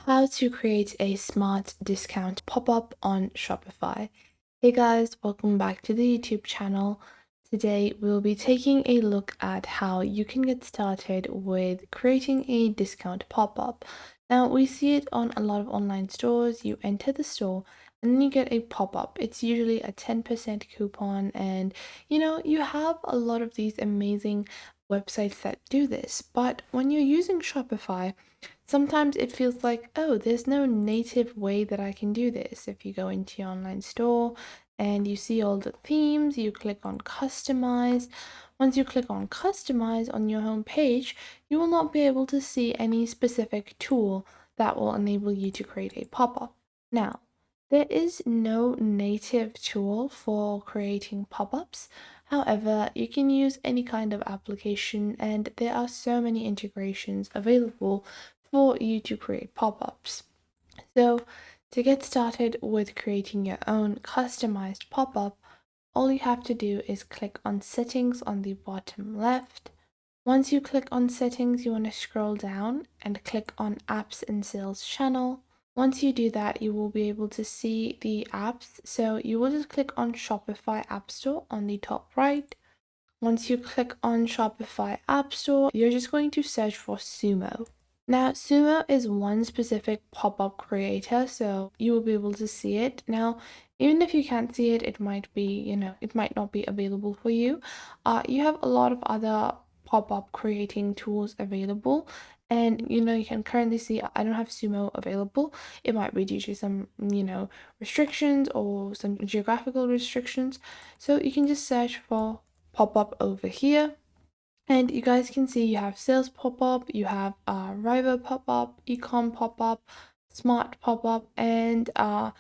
How to create a smart discount pop-up on Shopify. Hey guys, welcome back to the YouTube channel. Today we'll be taking a look at how you can get started with creating a discount pop-up. Now we see it on a lot of online stores. You enter the store and then you get a pop-up. It's usually a 10% coupon, and you have a lot of these amazing websites that do this. But when you're using Shopify, sometimes it feels like, oh, there's no native way that I can do this. If you go into your online store and you see all the themes, you click on customize. Once you click on customize on your home page, you will not be able to see any specific tool that will enable you to create a pop-up. Now, there is no native tool for creating pop-ups. However, you can use any kind of application, and there are so many integrations available for you to create pop-ups. So to get started with creating your own customized pop-up, all you have to do is click on settings on the bottom left. Once you click on settings, you want to scroll down and click on apps and sales channel. Once you do that, you will be able to see the apps. So you will just click on Shopify App Store on the top right. Once you click on Shopify App Store, you're just going to search for Sumo. Now, Sumo is one specific pop-up creator, so you will be able to see it. Now, even if you can't see it, it might be, it might not be available for you. You have a lot of other pop-up creating tools available, and you can currently see I don't have Sumo available. It might be due to some, restrictions or some geographical restrictions. So you can just search for pop-up over here. And you guys can see you have sales pop-up, you have rival pop-up, ecom pop-up, smart pop-up, and all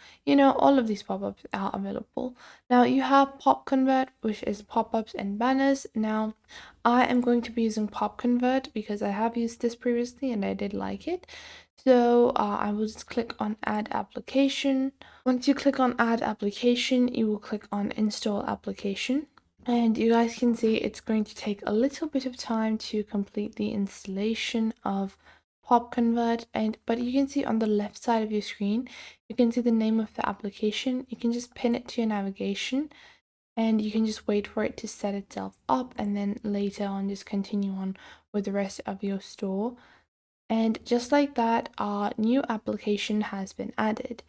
of these pop-ups are available. Now you have pop convert, which is pop-ups and banners. Now I am going to be using pop convert because I have used this previously and I did like it. So I will just click on add application. Once you click on add application, you will click on install application. And you guys can see it's going to take a little bit of time to complete the installation of Pop Convert, but you can see on the left side of your screen, you can see the name of the application. You can just pin it to your navigation and you can just wait for it to set itself up, and then later on just continue on with the rest of your store. And just like that, our new application has been added.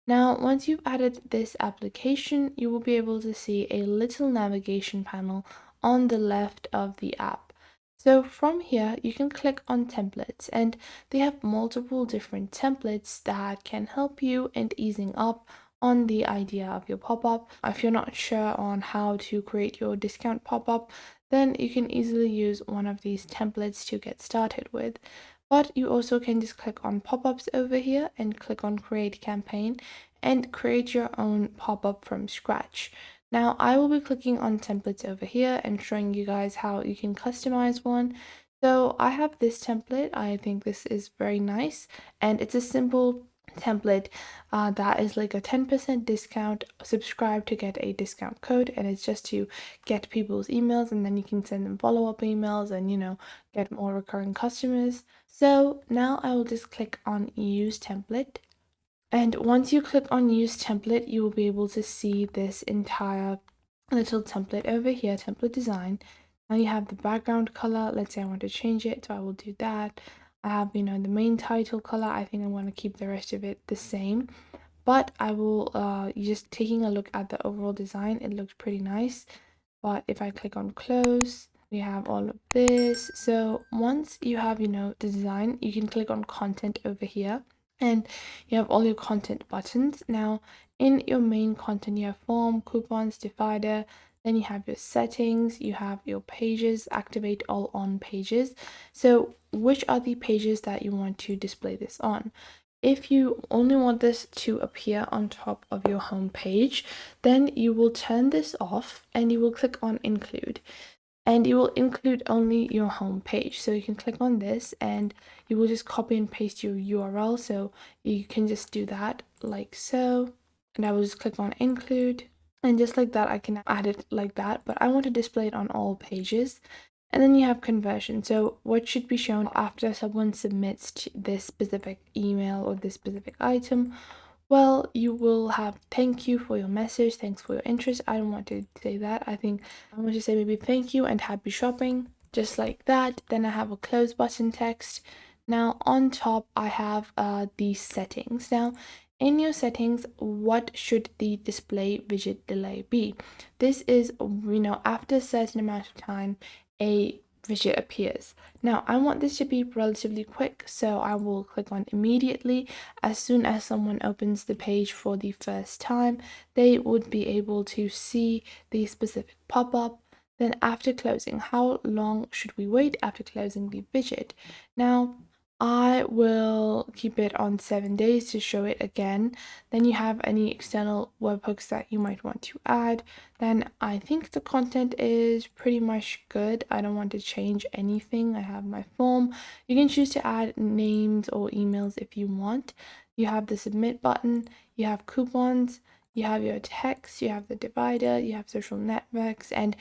Now, once you've added this application, you will be able to see a little navigation panel on the left of the app. So from here, you can click on templates, and they have multiple different templates that can help you in easing up on the idea of your pop-up. If you're not sure on how to create your discount pop-up, then you can easily use one of these templates to get started with. But you also can just click on pop-ups over here and click on create campaign and create your own pop-up from scratch. Now I will be clicking on templates over here and showing you guys how you can customize one. So I have this template. I think this is very nice, and it's a simple template that is like a 10% discount. Subscribe to get a discount code, and it's just to get people's emails, and then you can send them follow-up emails and get more recurring customers. So now I will just click on use template, and once you click on use template, you will be able to see this entire little template over here, template design. Now you have the background color. Let's say I want to change it, so I will do that. I have, the main title color. I think I want to keep the rest of it the same, but I will just taking a look at the overall design. It looks pretty nice. But if I click on close, we have all of this. So once you have, the design, you can click on content over here, and you have all your content buttons. Now in your main content, you have form, coupons, divider, then you have your settings, you have your pages, activate all on pages. So which are the pages that you want to display this on? If you only want this to appear on top of your home page, then you will turn this off and you will click on include, and you will include only your home page. So you can click on this and you will just copy and paste your URL. So you can just do that like so, and I will just click on include, and just like that I can add it like that, but I want to display it on all pages. And then you have conversion. So what should be shown after someone submits this specific email or this specific item? Well, you will have thank you for your message, thanks for your interest. I don't want to say that. I think I want to say maybe thank you and happy shopping, just like that. Then I have a close button text. Now on top, I have the settings. Now in your settings, what should the display widget delay be? This is, after a certain amount of time, a widget appears. Now I want this to be relatively quick, so I will click on immediately. As soon as someone opens the page for the first time, they would be able to see the specific pop-up. Then after closing, how long should we wait after closing the widget? Now I will keep it on 7 days to show it again. Then you have any external webhooks that you might want to add. Then I think the content is pretty much good. I don't want to change anything. I have my form. You can choose to add names or emails if you want. You have the submit button, you have coupons, you have your text, you have the divider, you have social networks, and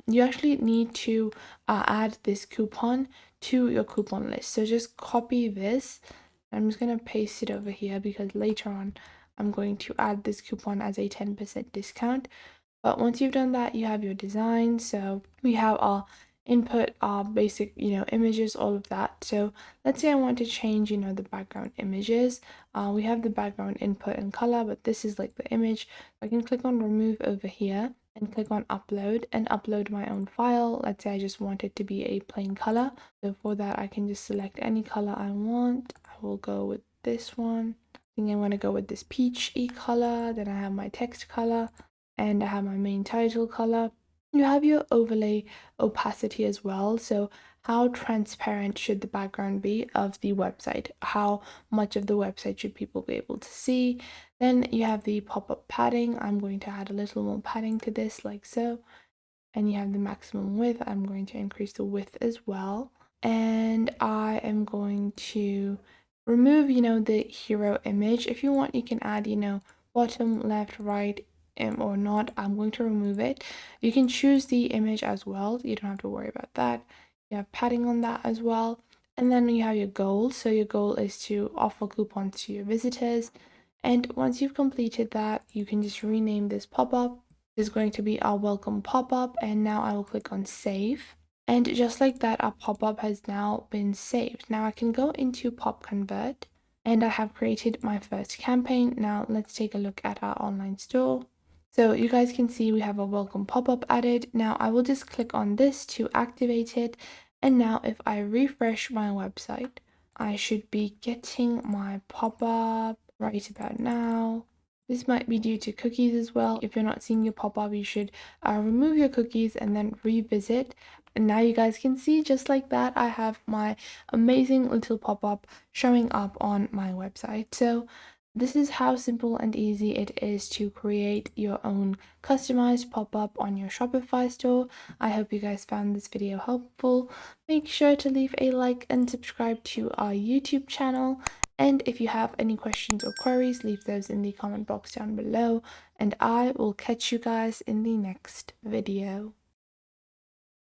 you actually need to add this coupon to your coupon list. So just copy this. I'm just going to paste it over here because later on I'm going to add this coupon as a 10% discount. But once you've done that, you have your design. So we have our input, our basic, images, all of that. So let's say I want to change, the background images. We have the background input and color, but this is like the image. I can click on remove over here and click on upload and upload my own file. Let's say I just want it to be a plain color. So for that, I can just select any color I want. I will go with this one. I think I'm going to go with this peachy color. Then I have my text color and I have my main title color. You have your overlay opacity as well. So how transparent should the background be of the website? How much of the website should people be able to see? Then you have the pop-up padding. I'm going to add a little more padding to this like so. And you have the maximum width. I'm going to increase the width as well. And I am going to remove, the hero image. If you want, you can add, bottom, left, right, or not. I'm going to remove it. You can choose the image as well. You don't have to worry about that. You have padding on that as well. And then you have your goal. So your goal is to offer coupons to your visitors. And once you've completed that, you can just rename this pop-up. This is going to be our welcome pop-up. And now I will click on save. And just like that, our pop-up has now been saved. Now I can go into Pop Convert and I have created my first campaign. Now let's take a look at our online store. So you guys can see we have a welcome pop-up added. Now I will just click on this to activate it. And now if I refresh my website, I should be getting my pop-up right about now. This might be due to cookies as well. If you're not seeing your pop-up, you should remove your cookies and then revisit. And now you guys can see, just like that, I have my amazing little pop-up showing up on my website. So this is how simple and easy it is to create your own customized pop-up on your Shopify store. I hope you guys found this video helpful. Make sure to leave a like and subscribe to our YouTube channel. And if you have any questions or queries, leave those in the comment box down below. And I will catch you guys in the next video.